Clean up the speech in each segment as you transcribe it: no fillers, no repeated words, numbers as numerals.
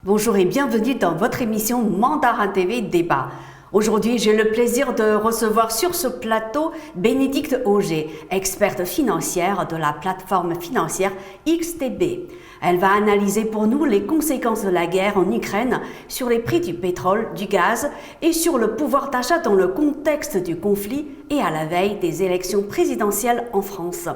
Bonjour et bienvenue dans votre émission Mandarin TV Débat. Aujourd'hui, j'ai le plaisir de recevoir sur ce plateau Bénédicte Auger, experte financière de la plateforme financière XTB. Elle va analyser pour nous les conséquences de la guerre en Ukraine sur les prix du pétrole, du gaz et sur le pouvoir d'achat dans le contexte du conflit et à la veille des élections présidentielles en France.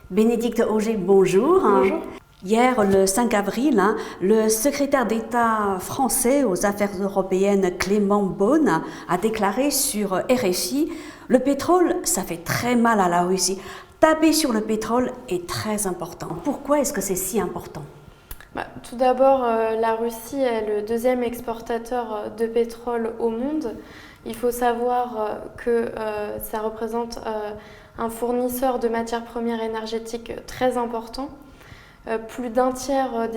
Bénédicte Auger, bonjour. Bonjour. Hier, le 5 avril, le secrétaire d'État français aux affaires européennes Clément Beaune a déclaré sur RFI « Le pétrole, ça fait très mal à la Russie. Taper sur le pétrole est très important. » Pourquoi est-ce que c'est si important ? Tout d'abord, la Russie est le deuxième exportateur de pétrole au monde. Il faut savoir que ça représente un fournisseur de matières premières énergétiques très important. Plus d'un tiers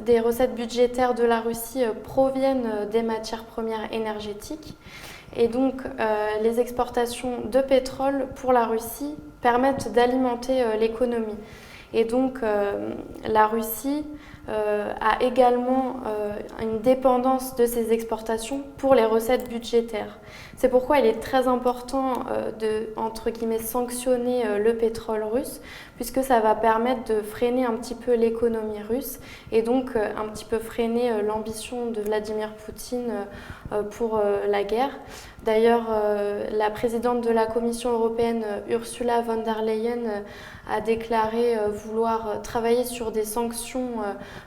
des recettes budgétaires de la Russie proviennent des matières premières énergétiques. Et donc, les exportations de pétrole pour la Russie permettent d'alimenter l'économie. Et donc, la Russie a également une dépendance de ces exportations pour les recettes budgétaires. C'est pourquoi il est très important de, entre guillemets, sanctionner le pétrole russe, puisque ça va permettre de freiner un petit peu l'économie russe et donc un petit peu freiner l'ambition de Vladimir Poutine pour la guerre. D'ailleurs, la présidente de la Commission européenne, Ursula von der Leyen, a déclaré vouloir travailler sur des sanctions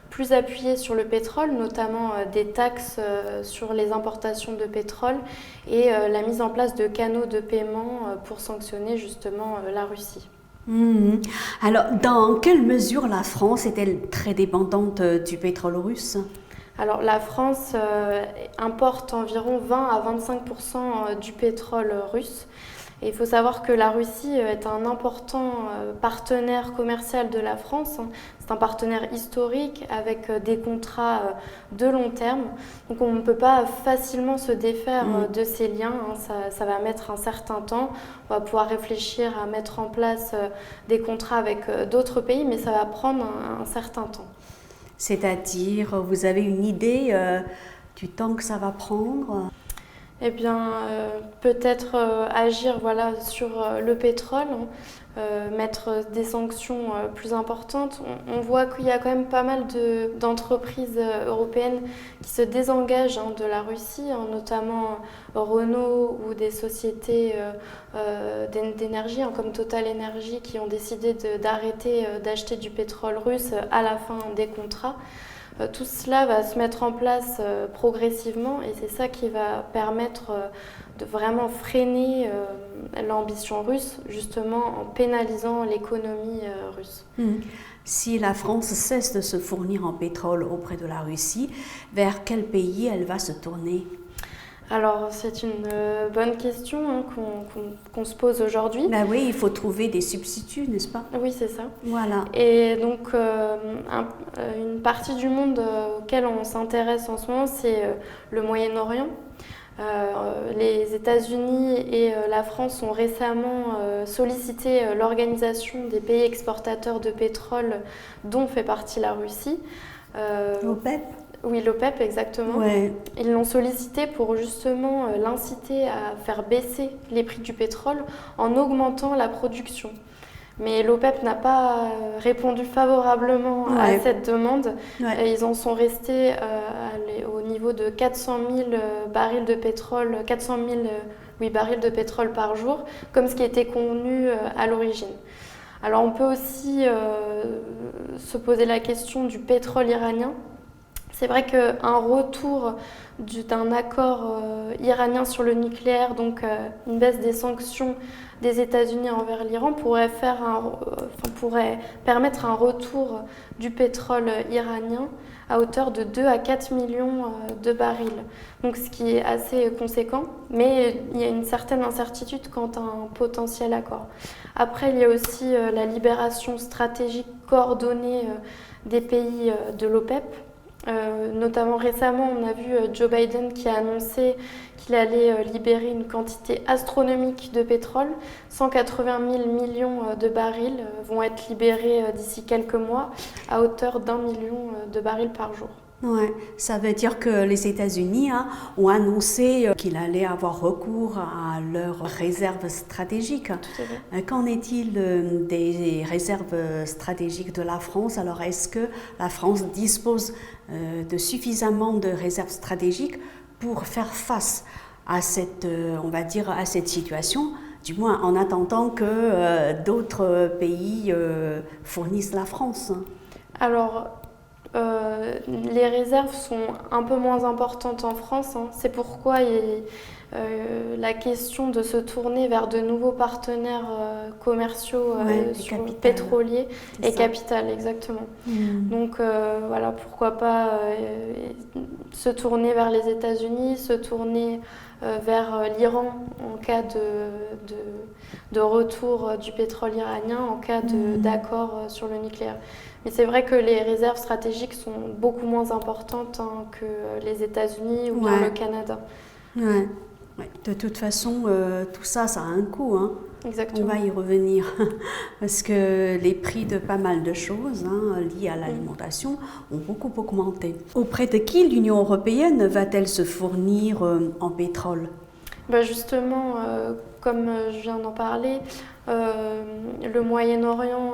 plus appuyées sur le pétrole, notamment des taxes sur les importations de pétrole et la mise en place de canaux de paiement pour sanctionner justement la Russie. Alors, dans quelle mesure la France est-elle très dépendante du pétrole russe ? Alors, la France importe environ 20 à 25% du pétrole russe. Et il faut savoir que la Russie est un important partenaire commercial de la France. C'est un partenaire historique avec des contrats de long terme. Donc on ne peut pas facilement se défaire de ces liens. Ça va mettre un certain temps. On va pouvoir réfléchir à mettre en place des contrats avec d'autres pays, mais ça va prendre un certain temps. C'est-à-dire, vous avez une idée du temps que ça va prendre ? Eh bien, peut-être agir sur le pétrole, mettre des sanctions plus importantes. On voit qu'il y a quand même pas mal d'entreprises européennes qui se désengagent de la Russie, notamment Renault ou des sociétés d'énergie comme Total Energy qui ont décidé d'arrêter d'acheter du pétrole russe à la fin des contrats. Tout cela va se mettre en place progressivement et c'est ça qui va permettre de vraiment freiner l'ambition russe, justement en pénalisant l'économie russe. Si la France cesse de se fournir en pétrole auprès de la Russie, vers quel pays elle va se tourner ? Alors, c'est une bonne question qu'on se pose aujourd'hui. Ben oui, il faut trouver des substituts, n'est-ce pas ? Oui, c'est ça. Voilà. Et donc, une partie du monde auquel on s'intéresse en ce moment, c'est le Moyen-Orient. Les États-Unis et la France ont récemment sollicité l'organisation des pays exportateurs de pétrole dont fait partie la Russie. L'OPEP ? Oui, l'OPEP, exactement. Ouais. Ils l'ont sollicité pour justement l'inciter à faire baisser les prix du pétrole en augmentant la production. Mais l'OPEP n'a pas répondu favorablement à cette demande. Et ils en sont restés au niveau de 400 000 barils de pétrole, 400 000 barils de pétrole par jour, comme ce qui était convenu à l'origine. Alors on peut aussi se poser la question du pétrole iranien. C'est vrai qu'un retour d'un accord iranien sur le nucléaire, donc une baisse des sanctions des États-Unis envers l'Iran, pourrait permettre un retour du pétrole iranien à hauteur de 2 à 4 millions de barils. Donc ce qui est assez conséquent, mais il y a une certaine incertitude quant à un potentiel accord. Après, il y a aussi la libération stratégique coordonnée des pays de l'OPEP. Notamment récemment, on a vu Joe Biden qui a annoncé qu'il allait libérer une quantité astronomique de pétrole. 180 000 millions de barils vont être libérés d'ici quelques mois à hauteur d'1 million de barils par jour. Ouais, ça veut dire que les États-Unis ont annoncé qu'il allait avoir recours à leurs réserves stratégiques. Tout à fait. Qu'en est-il des réserves stratégiques de la France? Alors, est-ce que la France dispose de suffisamment de réserves stratégiques pour faire face à cette, on va dire, à cette situation, du moins en attendant que d'autres pays fournissent la France? Alors, les réserves sont un peu moins importantes en France. C'est pourquoi la question de se tourner vers de nouveaux partenaires commerciaux pétroliers est capitale, exactement. Donc voilà, pourquoi pas se tourner vers les États-Unis, se tourner vers l'Iran en cas de retour du pétrole iranien, en cas d'accord sur le nucléaire. Mais c'est vrai que les réserves stratégiques sont beaucoup moins importantes que les États-Unis ou bien le Canada. Ouais. Ouais. De toute façon, tout ça, ça a un coût. Exactement. On va y revenir parce que les prix de pas mal de choses liées à l'alimentation ont beaucoup augmenté. Auprès de qui l'Union européenne va-t-elle se fournir en pétrole? Justement, comme je viens d'en parler, le Moyen-Orient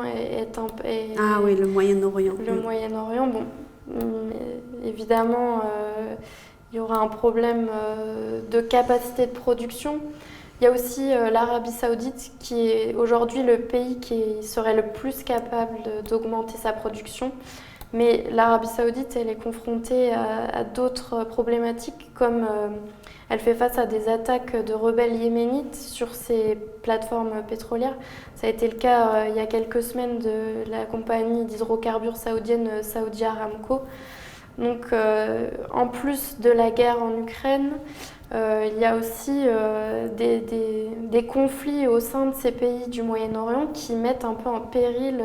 Ah oui, le Moyen-Orient. Le Moyen-Orient, bon, évidemment, il y aura un problème de capacité de production. Il y a aussi l'Arabie Saoudite qui est aujourd'hui le pays qui serait le plus capable d'augmenter sa production. Mais l'Arabie Saoudite, elle est confrontée à d'autres problématiques comme elle fait face à des attaques de rebelles yéménites sur ses plateformes pétrolières. Ça a été le cas il y a quelques semaines de la compagnie d'hydrocarbures saoudienne Saudi Aramco. Donc en plus de la guerre en Ukraine, il y a aussi des conflits au sein de ces pays du Moyen-Orient qui mettent un peu en péril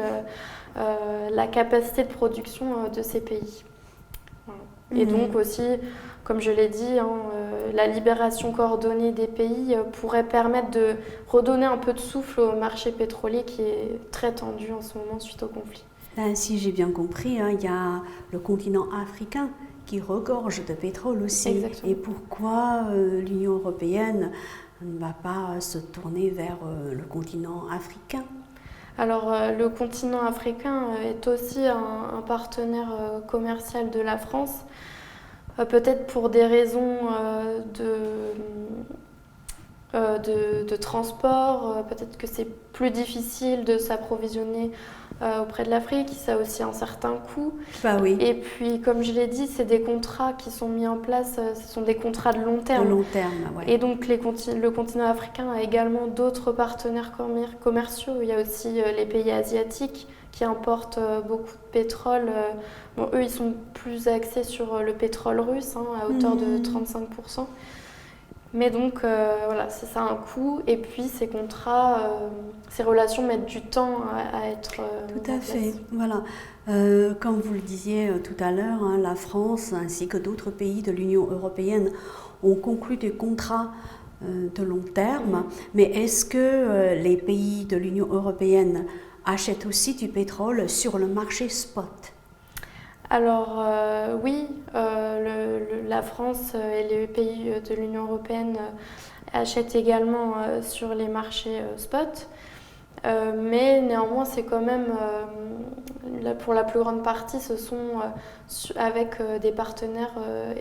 la capacité de production de ces pays. Voilà. Et donc aussi, comme je l'ai dit, la libération coordonnée des pays pourrait permettre de redonner un peu de souffle au marché pétrolier qui est très tendu en ce moment suite au conflit. Si j'ai bien compris, il y a le continent africain qui regorge de pétrole aussi. Exactement. Et pourquoi l'Union européenne ne va pas se tourner vers le continent africain? Alors, le continent africain est aussi un partenaire commercial de la France, peut-être pour des raisons de transport, peut-être que c'est plus difficile de s'approvisionner auprès de l'Afrique, ça a aussi un certain coût. Bah oui. Et puis, comme je l'ai dit, c'est des contrats qui sont mis en place, ce sont des contrats de long terme. De long terme, ouais. Et donc, le continent africain a également d'autres partenaires commerciaux. Il y a aussi les pays asiatiques qui importent beaucoup de pétrole. Bon, eux, ils sont plus axés sur le pétrole russe, à hauteur de 35%. Mais donc, voilà, ça a un coût. Et puis, ces contrats, ces relations mettent du temps à être Tout à fait, voilà. Comme vous le disiez tout à l'heure, la France ainsi que d'autres pays de l'Union européenne ont conclu des contrats de long terme. Mais est-ce que les pays de l'Union européenne achètent aussi du pétrole sur le marché spot? Alors oui, la France et les pays de l'Union européenne achètent également sur les marchés spot, mais néanmoins c'est quand même, pour la plus grande partie, ce sont avec des partenaires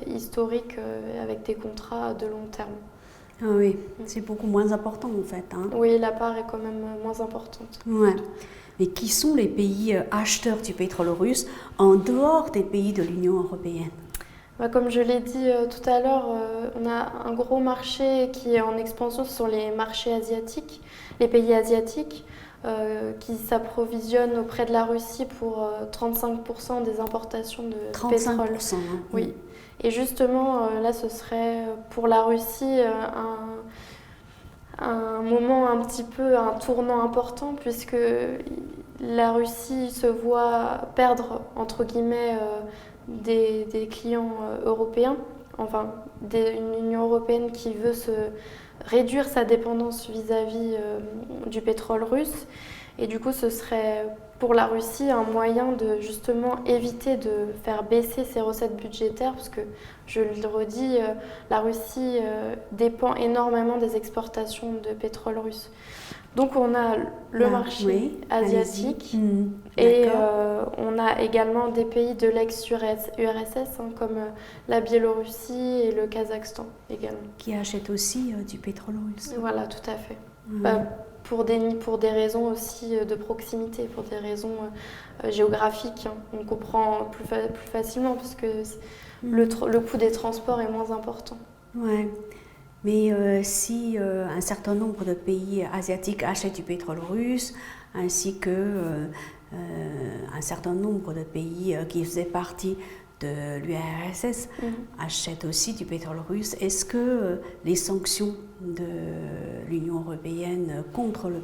historiques, avec des contrats de long terme. Ah oui, c'est beaucoup moins important en fait. Oui, la part est quand même moins importante. Ouais. Mais qui sont les pays acheteurs du pétrole russe en dehors des pays de l'Union européenne? Comme je l'ai dit tout à l'heure, on a un gros marché qui est en expansion, ce sont les marchés asiatiques, les pays asiatiques qui s'approvisionnent auprès de la Russie pour 35% des importations de 35%, pétrole. Oui. Et justement, là, ce serait pour la Russie un moment un petit peu, un tournant important, puisque la Russie se voit perdre, entre guillemets, des clients européens, enfin une Union européenne qui veut réduire sa dépendance vis-à-vis du pétrole russe. Et du coup, ce serait pour la Russie un moyen de justement éviter de faire baisser ses recettes budgétaires, parce que, je le redis, la Russie dépend énormément des exportations de pétrole russe. Donc on a le marché asiatique et on a également des pays de l'ex-URSS comme la Biélorussie et le Kazakhstan également. Qui achètent aussi du pétrole russe. Voilà, tout à fait. Pour des raisons aussi de proximité, pour des raisons géographiques. On comprend plus facilement parce que le coût des transports est moins important. Ouais. Mais si un certain nombre de pays asiatiques achètent du pétrole russe, ainsi que un certain nombre de pays qui faisaient partie de l'URSS achètent aussi du pétrole russe, est-ce que les sanctions de l'Union européenne contre le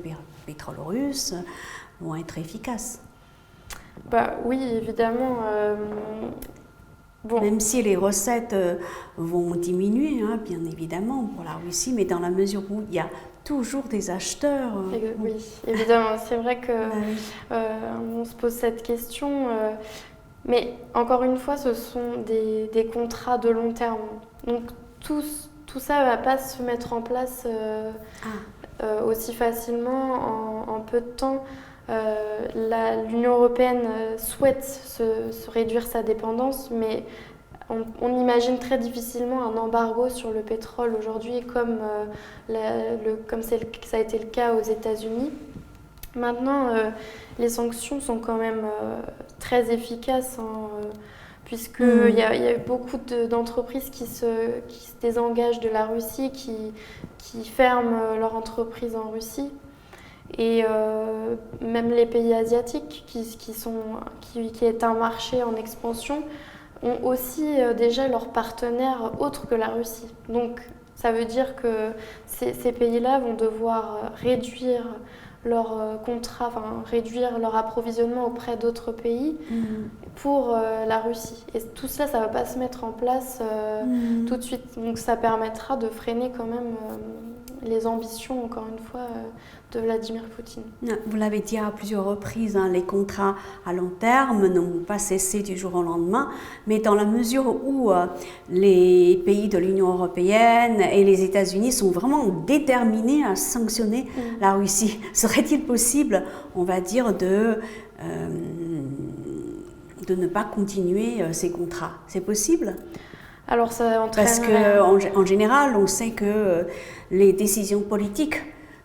pétrole russe vont être efficaces? Oui, évidemment. Même si les recettes vont diminuer, bien évidemment, pour la Russie, mais dans la mesure où il y a toujours des acheteurs. Oui, évidemment. C'est vrai qu'on se pose cette question. Mais encore une fois, ce sont des contrats de long terme. Donc tout ça ne va pas se mettre en place aussi facilement en peu de temps. L'Union européenne souhaite se réduire sa dépendance, mais on imagine très difficilement un embargo sur le pétrole aujourd'hui, comme ça a été le cas aux États-Unis. Maintenant, les sanctions sont quand même très efficaces, puisqu'il y a beaucoup d'entreprises qui se désengagent de la Russie, qui ferment leur entreprise en Russie. Et même les pays asiatiques, qui est un marché en expansion, ont aussi déjà leurs partenaires autres que la Russie. Donc ça veut dire que ces pays-là vont devoir réduire leur contrat, réduire leur approvisionnement auprès d'autres pays pour la Russie. Et tout ça, ça ne va pas se mettre en place tout de suite. Donc ça permettra de freiner quand même les ambitions, encore une fois, de Vladimir Poutine. Vous l'avez dit à plusieurs reprises, les contrats à long terme n'ont pas cessé du jour au lendemain, mais dans la mesure où les pays de l'Union européenne et les États-Unis sont vraiment déterminés à sanctionner la Russie, serait-il possible, on va dire, de ne pas continuer ces contrats? C'est possible? Alors ça entraînerait... Parce qu'en général, on sait que les décisions politiques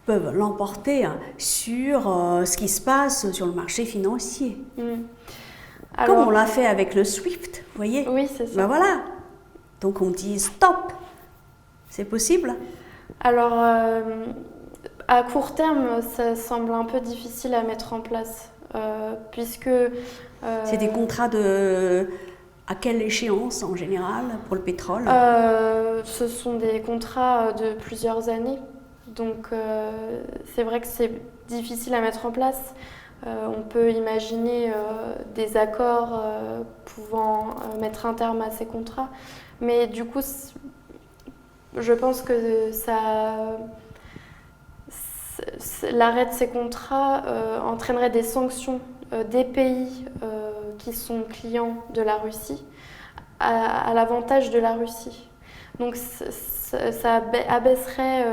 peuvent l'emporter sur ce qui se passe sur le marché financier. Alors, comme on l'a fait avec le SWIFT, vous voyez? Oui, c'est ça. Voilà. Donc on dit stop. C'est possible? Alors, à court terme, ça semble un peu difficile à mettre en place, puisque... C'est des contrats de... À quelle échéance en général pour le pétrole? Ce sont des contrats de plusieurs années. Donc c'est vrai que c'est difficile à mettre en place. On peut imaginer des accords pouvant mettre un terme à ces contrats. Mais du coup, je pense que l'arrêt de ces contrats entraînerait des sanctions des pays qui sont clients de la Russie à l'avantage de la Russie. Donc ça abaisserait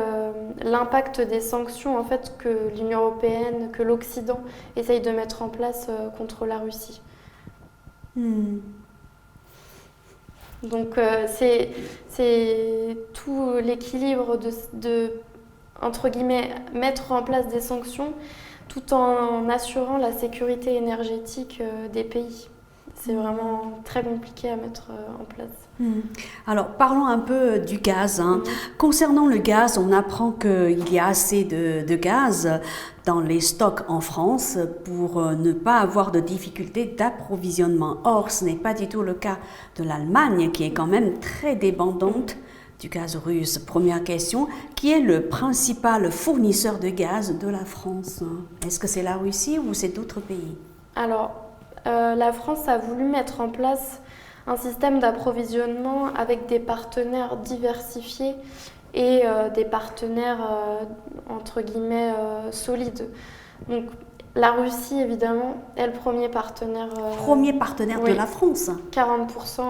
l'impact des sanctions en fait, que l'Union européenne, que l'Occident essaye de mettre en place contre la Russie. Donc c'est tout l'équilibre de entre guillemets, mettre en place des sanctions tout en assurant la sécurité énergétique des pays. C'est vraiment très compliqué à mettre en place. Alors, parlons un peu du gaz. Concernant le gaz, on apprend qu'il y a assez de gaz dans les stocks en France pour ne pas avoir de difficultés d'approvisionnement. Or, ce n'est pas du tout le cas de l'Allemagne, qui est quand même très dépendante du gaz russe. Première question, qui est le principal fournisseur de gaz de la France? Est-ce que c'est la Russie ou c'est d'autres pays? Alors, la France a voulu mettre en place un système d'approvisionnement avec des partenaires diversifiés et des partenaires entre guillemets solides. Donc La Russie, évidemment, est le premier partenaire. Premier partenaire de oui. la France. 40%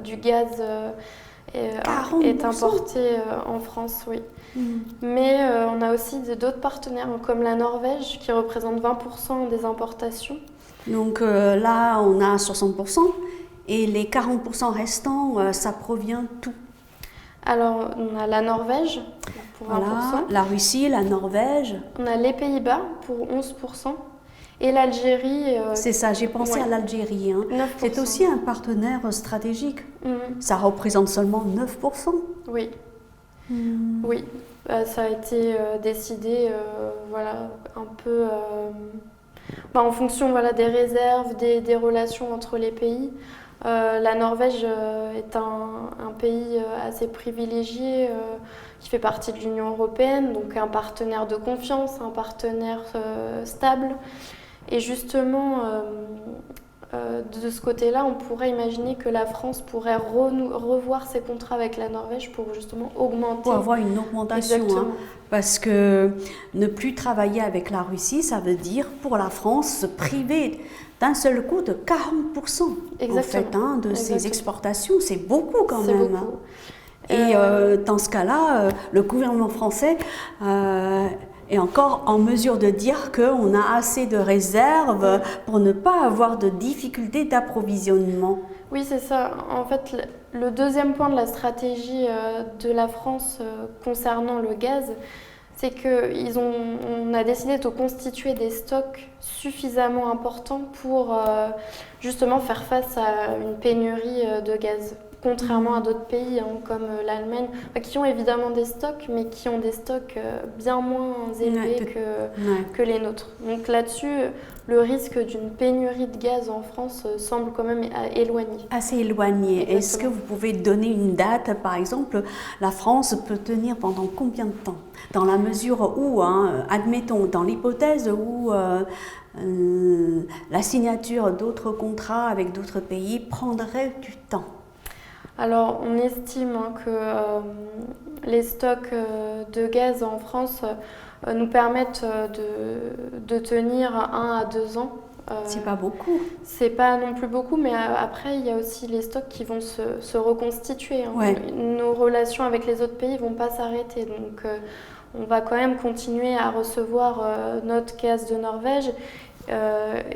du gaz est importé en France, oui. Mais on a aussi d'autres partenaires comme la Norvège qui représente 20% des importations. Donc là, on a 60% et les 40% restants, ça provient d'où? Alors, on a la Norvège pour 20%. Voilà, la Russie, la Norvège. On a les Pays-Bas pour 11%. Et l'Algérie. C'est ça, j'ai pensé à l'Algérie. Hein. C'est aussi un partenaire stratégique. Ça représente seulement 9%. Oui. Oui. Ça a été décidé voilà, un peu en fonction voilà, des réserves, des relations entre les pays. La Norvège est un pays assez privilégié qui fait partie de l'Union européenne, donc un partenaire de confiance, un partenaire stable. Et justement, de ce côté-là, on pourrait imaginer que la France pourrait revoir ses contrats avec la Norvège pour justement augmenter. Pour avoir une augmentation. Hein, parce que ne plus travailler avec la Russie, ça veut dire pour la France se priver d'un seul coup de 40% en fait, hein, de ses exportations. C'est beaucoup quand même. Beaucoup. Et dans ce cas-là, le gouvernement français est encore en mesure de dire qu'on a assez de réserves pour ne pas avoir de difficultés d'approvisionnement. Oui, c'est ça. En fait, le deuxième point de la stratégie de la France concernant le gaz, c'est qu'on a décidé de constituer des stocks suffisamment importants pour justement faire face à une pénurie de gaz. Contrairement à d'autres pays comme l'Allemagne, qui ont évidemment des stocks, mais qui ont des stocks bien moins élevés que les nôtres. Donc là-dessus, le risque d'une pénurie de gaz en France semble quand même éloigné. Assez éloigné. Est-ce que vous pouvez donner une date, par exemple, la France peut tenir pendant combien de temps? Dans la mesure où, admettons, dans l'hypothèse où la signature d'autres contrats avec d'autres pays prendrait du temps. Alors, on estime que les stocks de gaz en France nous permettent de tenir 1 à 2 ans. C'est pas beaucoup. C'est pas non plus beaucoup, mais après, il y a aussi les stocks qui vont se reconstituer. Hein. Ouais. Nos relations avec les autres pays ne vont pas s'arrêter. Donc, on va quand même continuer à recevoir notre gaz de Norvège.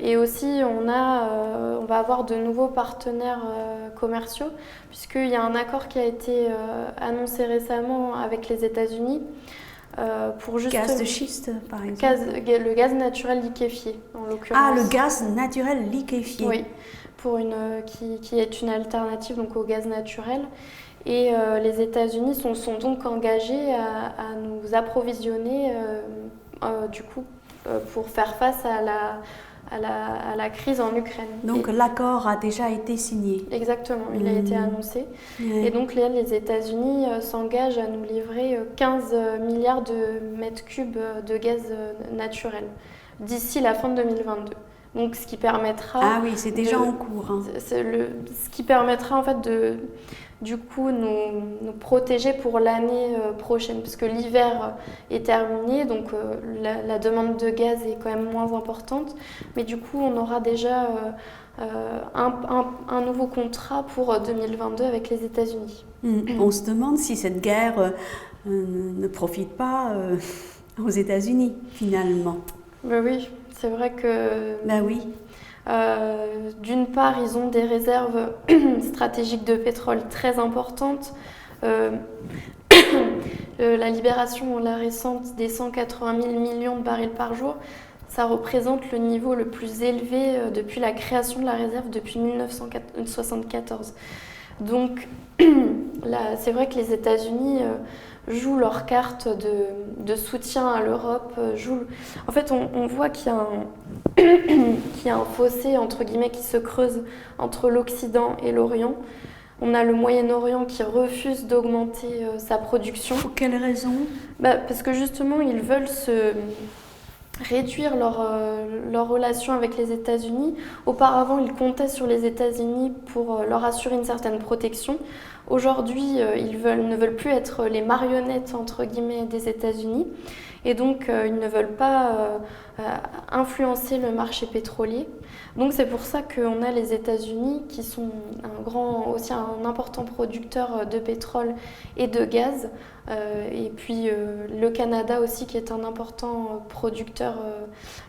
Et aussi, on va avoir de nouveaux partenaires commerciaux, puisqu'il y a un accord qui a été annoncé récemment avec les États-Unis pour juste gaz de schiste, par exemple. Le gaz naturel liquéfié, en l'occurrence. Ah, le gaz naturel liquéfié. Oui, qui est une alternative donc au gaz naturel. Et les États-Unis sont donc engagés à nous approvisionner du coup. Pour faire face à la crise en Ukraine. Donc l'accord a déjà été signé. Exactement, il a été annoncé. Et donc les États-Unis s'engagent à nous livrer 15 milliards de mètres cubes de gaz naturel d'ici la fin de 2022. Donc ce qui permettra... Ah oui, c'est déjà en cours. Hein. Ce qui permettra en fait du coup nous protéger pour l'année prochaine, puisque l'hiver est terminé, donc la demande de gaz est quand même moins importante, mais du coup on aura déjà un nouveau contrat pour 2022 avec les États-Unis. On se demande si cette guerre ne profite pas aux États-Unis finalement. Ben oui, c'est vrai que... Ben oui. D'une part, ils ont des réserves stratégiques de pétrole très importantes. La libération récente des 180 000 millions de barils par jour, ça représente le niveau le plus élevé depuis la création de la réserve depuis 1974. Donc là, c'est vrai que les États-Unis jouent leur carte de soutien à l'Europe. En fait, on voit qu'il y a un fossé entre guillemets qui se creuse entre l'Occident et l'Orient. On a le Moyen-Orient qui refuse d'augmenter sa production. Pour quelle raison ? Parce que justement, ils veulent réduire leur relation avec les États-Unis. Auparavant, ils comptaient sur les États-Unis pour leur assurer une certaine protection. Aujourd'hui, ils ne veulent plus être les marionnettes, entre guillemets, des États-Unis. Et donc, ils ne veulent pas influencer le marché pétrolier. Donc, c'est pour ça qu'on a les États-Unis qui sont aussi un important producteur de pétrole et de gaz. Et puis, le Canada aussi, qui est un important producteur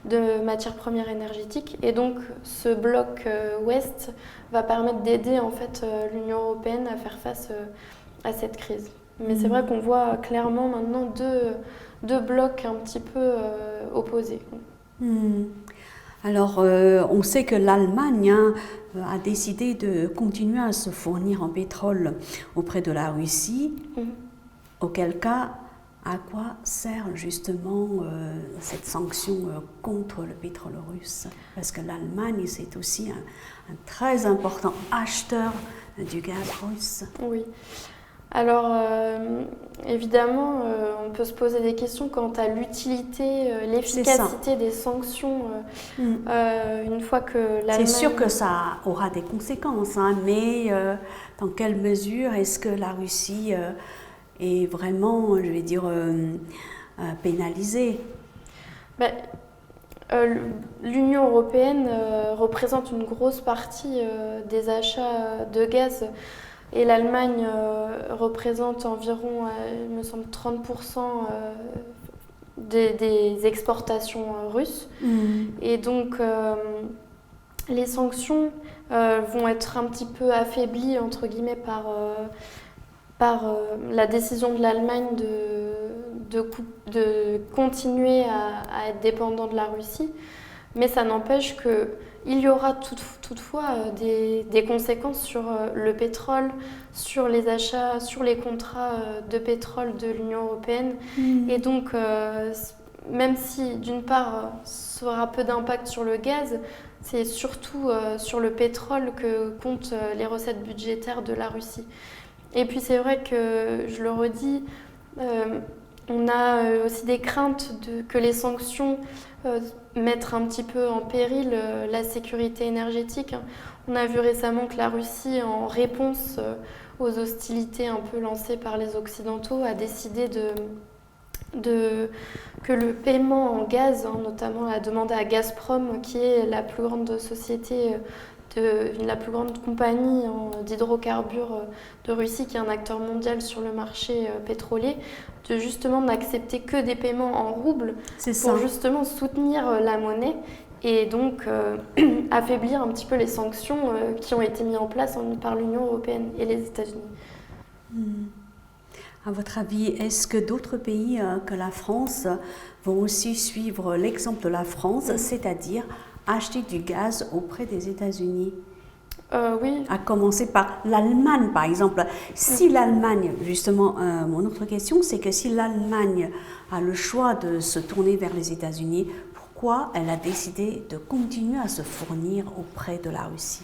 de matières premières énergétiques. Et donc, ce bloc ouest va permettre d'aider en fait l'Union européenne à faire face à cette crise. Mais c'est vrai qu'on voit clairement maintenant deux blocs un petit peu opposés. Alors, on sait que l'Allemagne a décidé de continuer à se fournir en pétrole auprès de la Russie. Auquel cas, à quoi sert justement cette sanction contre le pétrole russe? Parce que l'Allemagne, c'est aussi un très important acheteur du gaz russe. Oui. Alors, évidemment, on peut se poser des questions quant à l'utilité, l'efficacité des sanctions une fois que l'Allemagne... C'est sûr que ça aura des conséquences, hein, mais dans quelle mesure est-ce que la Russie est vraiment, je vais dire, pénalisée? L'Union européenne représente une grosse partie des achats de gaz. Et l'Allemagne représente environ, il me semble, 30% des exportations russes. Et donc, les sanctions vont être un petit peu affaiblies, entre guillemets, par la décision de l'Allemagne de continuer à être dépendant de la Russie. Mais ça n'empêche qu'il y aura toutefois des conséquences sur le pétrole, sur les achats, sur les contrats de pétrole de l'Union européenne. Et donc, même si d'une part, ça aura peu d'impact sur le gaz, c'est surtout sur le pétrole que comptent les recettes budgétaires de la Russie. Et puis c'est vrai que, je le redis, on a aussi des craintes que les sanctions mettent un petit peu en péril la sécurité énergétique. On a vu récemment que la Russie, en réponse aux hostilités un peu lancées par les Occidentaux, a décidé que le paiement en gaz, notamment a demandé à Gazprom, qui est la plus grande société, la plus grande compagnie d'hydrocarbures de Russie, qui est un acteur mondial sur le marché pétrolier, de justement n'accepter que des paiements en roubles pour justement soutenir la monnaie et donc affaiblir un petit peu les sanctions qui ont été mises en place par l'Union européenne et les États-Unis. À votre avis, est-ce que d'autres pays que la France vont aussi suivre l'exemple de la France, c'est-à-dire acheter du gaz auprès des États-Unis? Oui. À commencer par l'Allemagne, par exemple. Si l'Allemagne, justement, mon autre question, c'est que si l'Allemagne a le choix de se tourner vers les États-Unis, pourquoi elle a décidé de continuer à se fournir auprès de la Russie?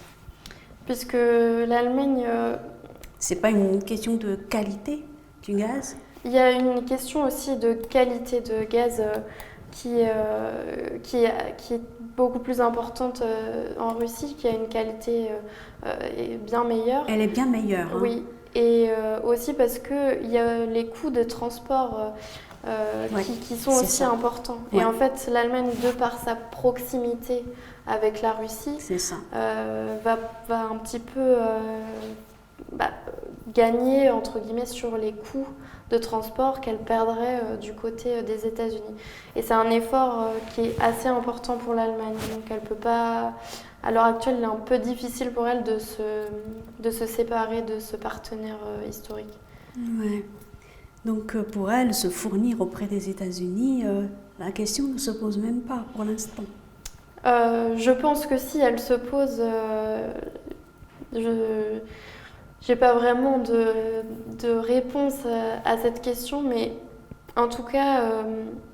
Puisque l'Allemagne... C'est pas une question de qualité du gaz? Il y a une question aussi de qualité de gaz qui est beaucoup plus importante en Russie, qui a une qualité bien meilleure. Elle est bien meilleure. Hein. Oui, et aussi parce qu'il y a les coûts de transport qui sont aussi importants. Ouais. Et en fait, l'Allemagne, de par sa proximité avec la Russie, va un petit peu gagner, entre guillemets, sur les coûts de transport qu'elle perdrait du côté des États-Unis. Et c'est un effort qui est assez important pour l'Allemagne. Donc elle peut pas... À l'heure actuelle, il est un peu difficile pour elle de se séparer de ce partenaire historique. Ouais. Donc pour elle, se fournir auprès des États-Unis, la question ne se pose même pas pour l'instant. Je pense que si elle se pose... J'ai pas vraiment de réponse à cette question, mais en tout cas,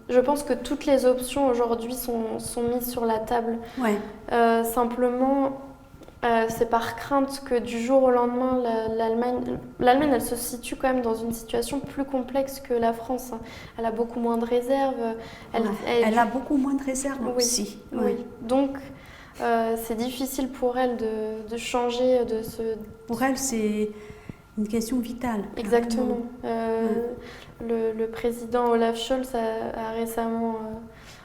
je pense que toutes les options aujourd'hui sont mises sur la table. Ouais. Simplement, c'est par crainte que du jour au lendemain, l'Allemagne, elle se situe quand même dans une situation plus complexe que la France. Elle a beaucoup moins de réserves. Elle a beaucoup moins de réserves aussi. Oui. Donc, c'est difficile pour elle de changer de ce... Pour elle, c'est Une question vitale. Exactement. Le président Olaf Scholz a récemment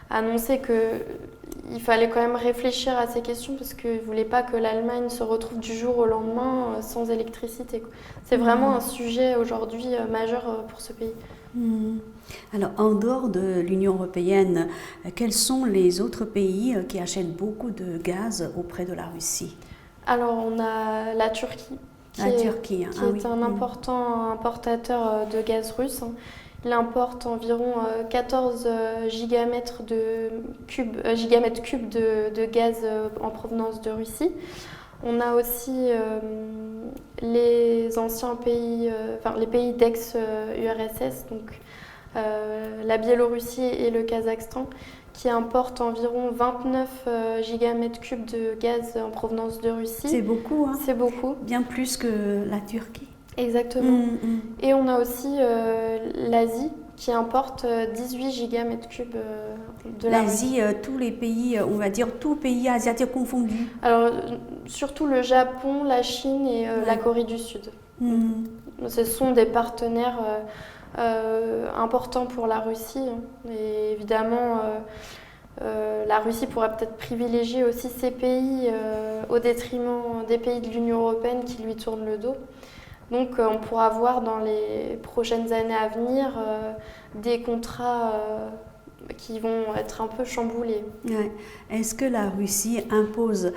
annoncé qu'il fallait quand même réfléchir à ces questions parce qu'il ne voulait pas que l'Allemagne se retrouve du jour au lendemain sans électricité. C'est vraiment un sujet aujourd'hui majeur pour ce pays. Alors, en dehors de l'Union européenne, quels sont les autres pays qui achètent beaucoup de gaz auprès de la Russie? Alors, on a la Turquie, qui est un important importateur de gaz russe. Il importe environ 14 gigamètres cubes de gaz en provenance de Russie. On a aussi les anciens pays, les pays d'ex-URSS, donc la Biélorussie et le Kazakhstan, qui importent environ 29 gigamètres cubes de gaz en provenance de Russie. C'est beaucoup, hein? C'est beaucoup. Bien plus que la Turquie. Exactement. Et on a aussi l'Asie qui importe 18 gigamètres cubes de la Russie. L'Asie, tous les pays, on va dire tous pays asiatiques confondus. Alors, surtout le Japon, la Chine et la Corée du Sud. Ce sont des partenaires importants pour la Russie. Et évidemment, la Russie pourrait peut-être privilégier aussi ces pays au détriment des pays de l'Union européenne qui lui tournent le dos. Donc on pourra voir dans les prochaines années à venir des contrats qui vont être un peu chamboulés. Ouais. Est-ce que la Russie impose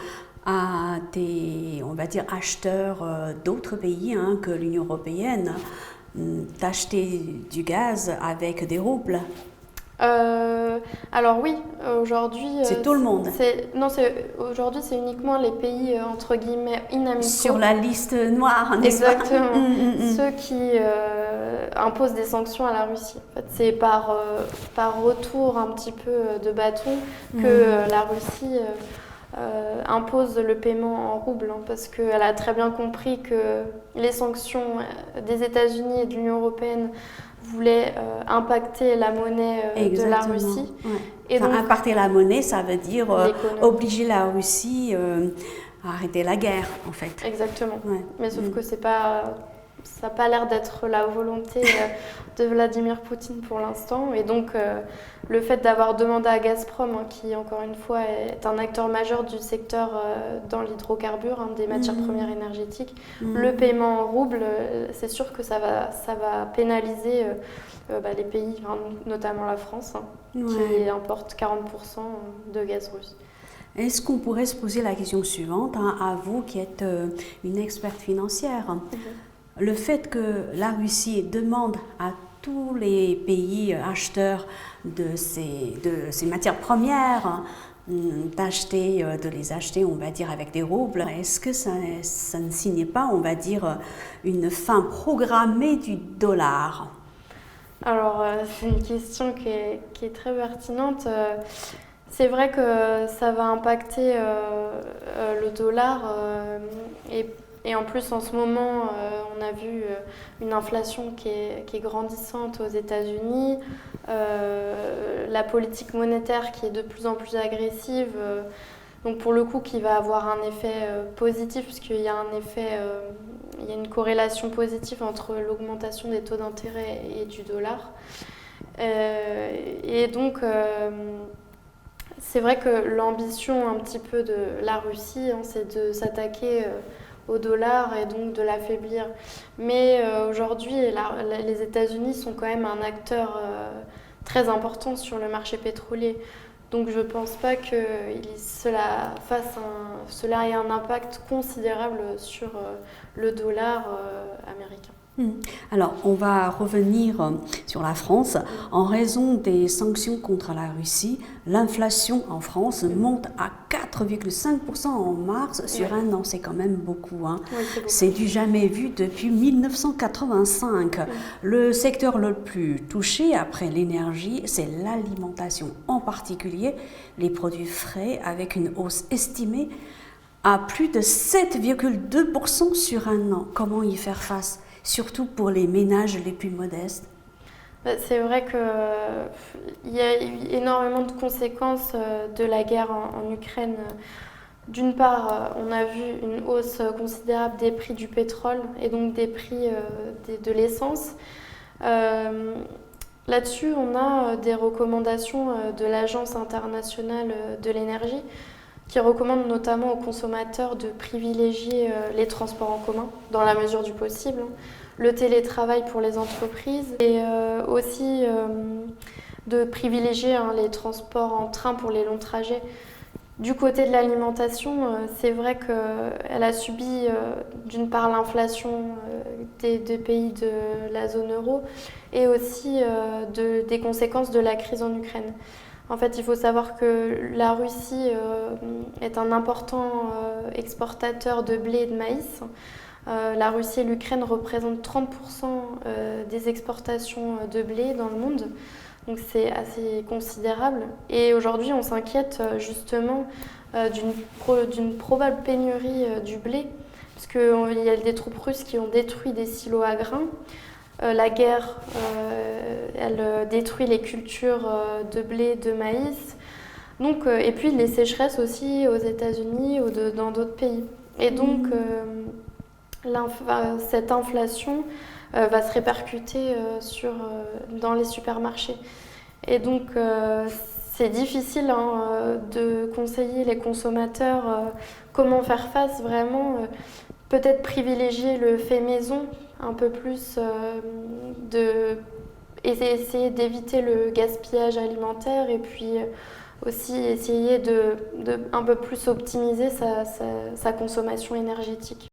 à des, on va dire, acheteurs d'autres pays que l'Union européenne d'acheter du gaz avec des roubles? Alors oui, aujourd'hui... c'est tout le monde. Aujourd'hui, c'est uniquement les pays, entre guillemets, inamicaux. Sur la liste noire, n'est-ce pas? Exactement. Ceux qui imposent des sanctions à la Russie. En fait, c'est par retour un petit peu de bâton que la Russie impose le paiement en roubles, parce qu'elle a très bien compris que les sanctions des États-Unis et de l'Union européenne voulait impacter la monnaie de la Russie. Ouais. Et donc, impacter la monnaie, ça veut dire obliger la Russie à arrêter la guerre, en fait. Exactement. Ouais. Mais sauf que ça n'a pas l'air d'être la volonté de Vladimir Poutine pour l'instant. Et donc, le fait d'avoir demandé à Gazprom, qui encore une fois est un acteur majeur du secteur dans l'hydrocarbure, des matières premières énergétiques, le paiement en roubles, c'est sûr que ça va pénaliser les pays, notamment la France, qui importe 40% de gaz russe. Est-ce qu'on pourrait se poser la question suivante, à vous qui êtes une experte financière, le fait que la Russie demande à tous les pays acheteurs de ces matières premières de les acheter, on va dire, avec des roubles, est-ce que ça ne signe pas, on va dire, une fin programmée du dollar? Alors, c'est une question qui est très pertinente. C'est vrai que ça va impacter le dollar et en plus, en ce moment, on a vu une inflation qui est grandissante aux États-Unis, la politique monétaire qui est de plus en plus agressive, donc pour le coup qui va avoir un effet positif, puisqu'il y a il y a une corrélation positive entre l'augmentation des taux d'intérêt et du dollar. Et donc, c'est vrai que l'ambition un petit peu de la Russie, c'est de s'attaquer au dollar et donc de l'affaiblir. Mais aujourd'hui, les États-Unis sont quand même un acteur très important sur le marché pétrolier. Donc je ne pense pas que cela ait un impact considérable sur le dollar américain. Alors, on va revenir sur la France. En raison des sanctions contre la Russie, l'inflation en France monte à 4,5% en mars sur un an. C'est quand même beaucoup. Oui, c'est du jamais vu depuis 1985. Le secteur le plus touché après l'énergie, c'est l'alimentation. En particulier, les produits frais avec une hausse estimée à plus de 7,2% sur un an. Comment y faire face ? Surtout pour les ménages les plus modestes? C'est vrai qu'il y a eu énormément de conséquences de la guerre en Ukraine, D'une part, on a vu une hausse considérable des prix du pétrole et donc des prix de l'essence. Là-dessus, on a des recommandations de l'Agence internationale de l'énergie qui recommande notamment aux consommateurs de privilégier les transports en commun dans la mesure du possible, le télétravail pour les entreprises et aussi de privilégier les transports en train pour les longs trajets. Du côté de l'alimentation, c'est vrai qu'elle a subi d'une part l'inflation des pays de la zone euro et aussi des conséquences de la crise en Ukraine. En fait, il faut savoir que la Russie est un important exportateur de blé et de maïs. La Russie et l'Ukraine représentent 30% des exportations de blé dans le monde. Donc c'est assez considérable. Et aujourd'hui, on s'inquiète justement d'une probable pénurie du blé, parce qu'il y a des troupes russes qui ont détruit des silos à grains. La guerre, elle détruit les cultures de blé, de maïs. Donc, et puis les sécheresses aussi aux États-Unis ou dans d'autres pays. Et donc, cette inflation va se répercuter dans les supermarchés. Et donc, c'est difficile de conseiller les consommateurs comment faire face vraiment. Peut-être privilégier le fait maison un peu plus, essayer d'éviter le gaspillage alimentaire et puis aussi essayer de un peu plus optimiser sa consommation énergétique.